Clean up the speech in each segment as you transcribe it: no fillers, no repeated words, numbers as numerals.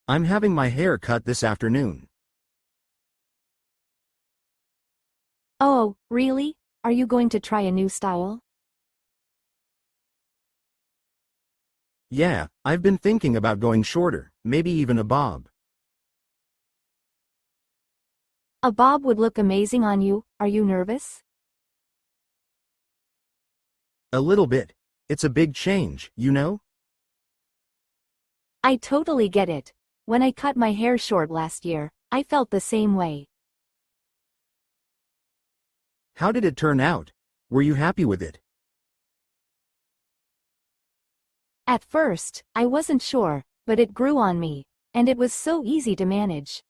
I'm having my hair cut this afternoon. Oh, really? Are you going to try a new style? Yeah, I've been thinking about going shorter, maybe even a bob. A bob would look amazing on you. Are you nervous? A little bit. It's a big change, you know? I totally get it. When I cut my hair short last year, I felt the same way. How did it turn out? Were you happy with it? At first, I wasn't sure, but it grew on me, and it was so easy to manage.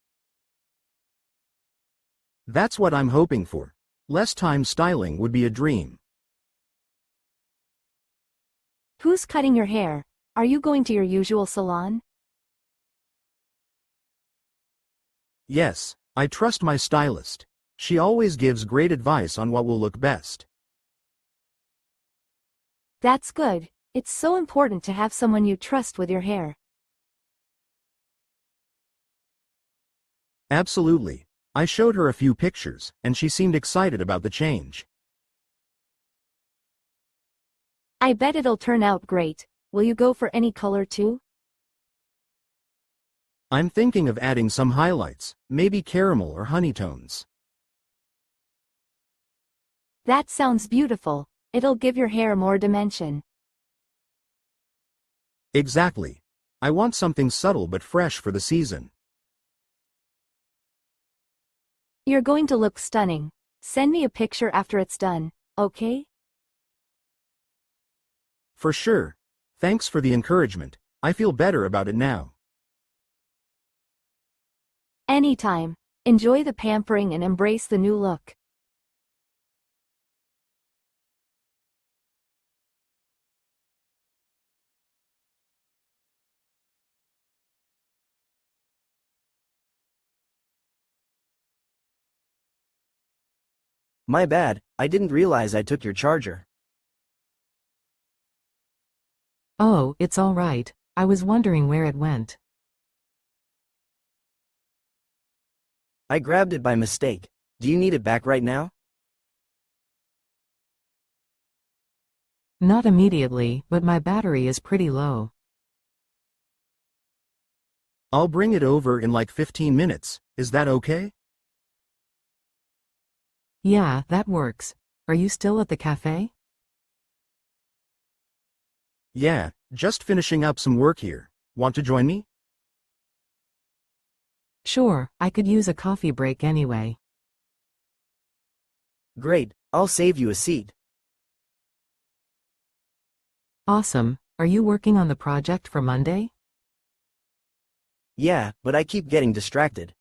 That's what I'm hoping for. Less time styling would be a dream. Who's cutting your hair? Are you going to your usual salon? Yes, I trust my stylist. She always gives great advice on what will look best. That's good. It's so important to have someone you trust with your hair. Absolutely. I showed her a few pictures, and she seemed excited about the change. I bet it'll turn out great. Will you go for any color too? I'm thinking of adding some highlights, maybe caramel or honey tones. That sounds beautiful. It'll give your hair more dimension. Exactly. I want something subtle but fresh for the season. You're going to look stunning. Send me a picture after it's done, okay? For sure. Thanks for the encouragement. I feel better about it now. Anytime. Enjoy the pampering and embrace the new look. My bad, I didn't realize I took your charger. Oh, it's all right. I was wondering where it went. I grabbed it by mistake. Do you need it back right now? Not immediately, but my battery is pretty low. I'll bring it over in like 15 minutes. Is that okay? Yeah, that works. Are you still at the cafe? Yeah, just finishing up some work here. Want to join me? Sure, I could use a coffee break anyway. Great, I'll save you a seat. Awesome. Are you working on the project for Monday? Yeah, but I keep getting distracted.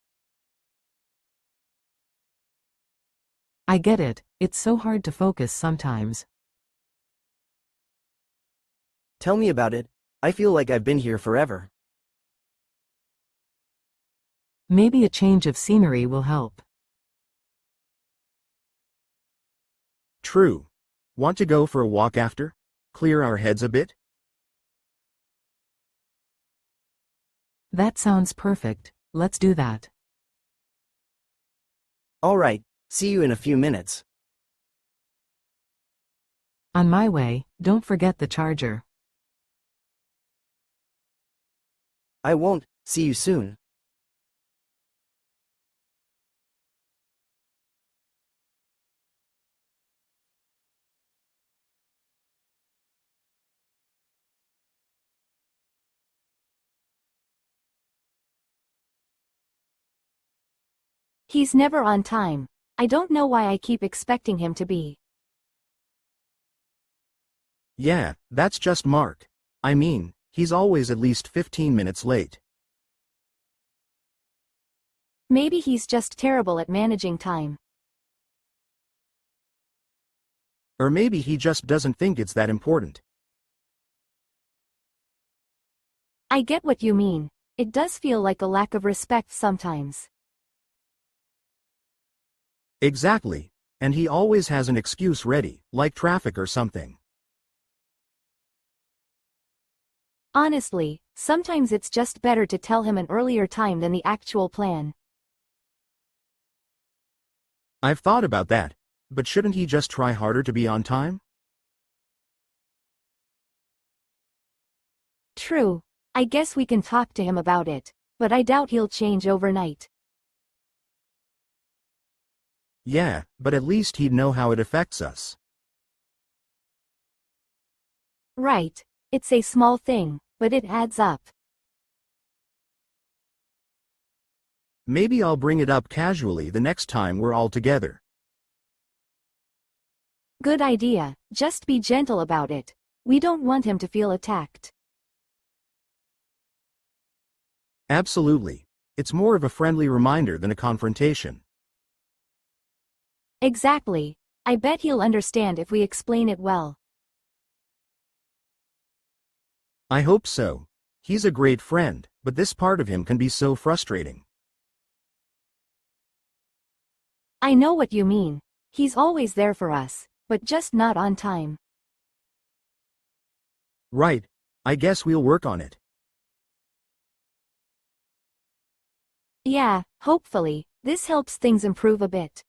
I get it. It's so hard to focus sometimes. Tell me about it. I feel like I've been here forever. Maybe a change of scenery will help. True. Want to go for a walk after? Clear our heads a bit? That sounds perfect. Let's do that. All right, see you in a few minutes. On my way, don't forget the charger. I won't. See you soon. He's never on time. I don't know why I keep expecting him to be. Yeah, that's just Mark. I mean, he's always at least 15 minutes late. Maybe he's just terrible at managing time. Or maybe he just doesn't think it's that important. I get what you mean. It does feel like a lack of respect sometimes. Exactly. And he always has an excuse ready, like traffic or something. Honestly, Sometimes it's just better to tell him an earlier time than the actual plan. I've thought about that, but shouldn't he just try harder to be on time? True. I guess we can talk to him about it, but I doubt he'll change overnight. Yeah, but at least he'd know how it affects us. Right. It's a small thing, but it adds up. Maybe I'll bring it up casually the next time we're all together. Good idea. Just be gentle about it. We don't want him to feel attacked. Absolutely. It's more of a friendly reminder than a confrontation. Exactly. I bet he'll understand if we explain it well. I hope so. He's a great friend, but this part of him can be so frustrating. I know what you mean. He's always there for us, but just not on time. Right. I guess we'll work on it. Yeah, hopefully, this helps things improve a bit.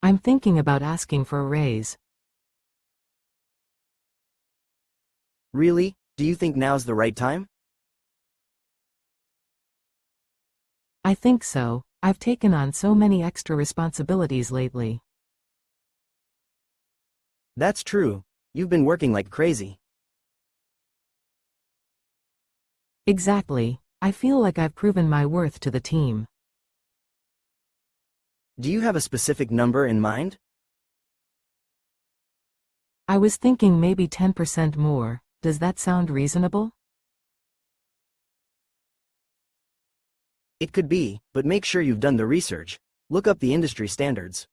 I'm thinking about asking for a raise. Really? Do you think now's the right time? I think so. I've taken on so many extra responsibilities lately. That's true. You've been working like crazy. Exactly. I feel like I've proven my worth to the team. Do you have a specific number in mind? I was thinking maybe 10% more. Does that sound reasonable? It could be, but make sure you've done the research. Look up the industry standards.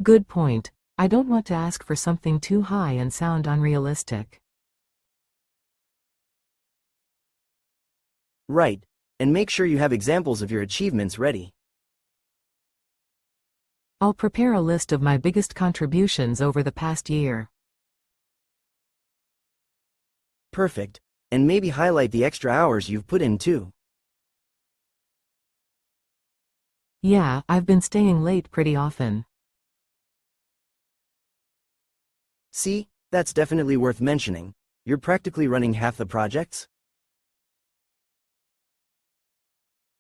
Good point. I don't want to ask for something too high and sound unrealistic. Right. And make sure you have examples of your achievements ready. I'll prepare a list of my biggest contributions over the past year. Perfect. And maybe highlight the extra hours you've put in too. Yeah, I've been staying late pretty often. See, that's definitely worth mentioning. You're practically running half the projects?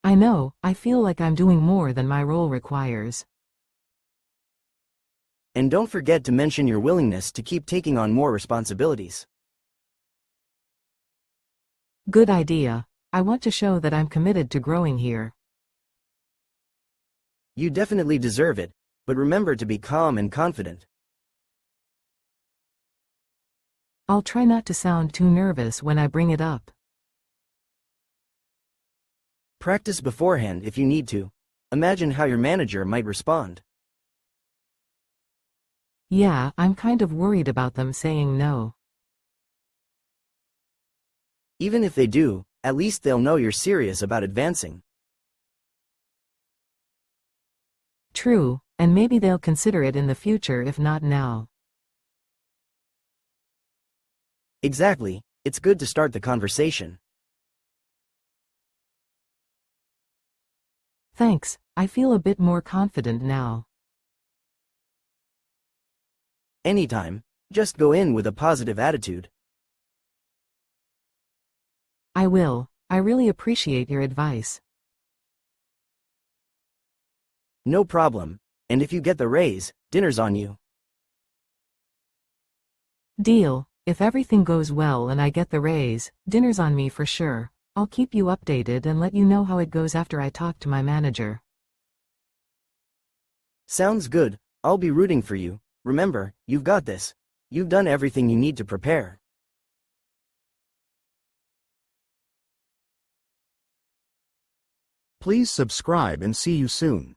I know, I feel like I'm doing more than my role requires. And don't forget to mention your willingness to keep taking on more responsibilities. Good idea. I want to show that I'm committed to growing here. You definitely deserve it, but remember to be calm and confident. I'll try not to sound too nervous when I bring it up. Practice beforehand if you need to. Imagine how your manager might respond. Yeah, I'm kind of worried about them saying no. Even if they do, at least they'll know you're serious about advancing. True, and maybe they'll consider it in the future if not now. Exactly, it's good to start the conversation. Thanks, I feel a bit more confident now. Anytime, just go in with a positive attitude. I will. I really appreciate your advice. No problem, and if you get the raise, dinner's on you. Deal. If everything goes well and I get the raise, dinner's on me for sure. I'll keep you updated and let you know how it goes after I talk to my manager. Sounds good, I'll be rooting for you. Remember, you've got this. You've done everything you need to prepare. Please subscribe and see you soon.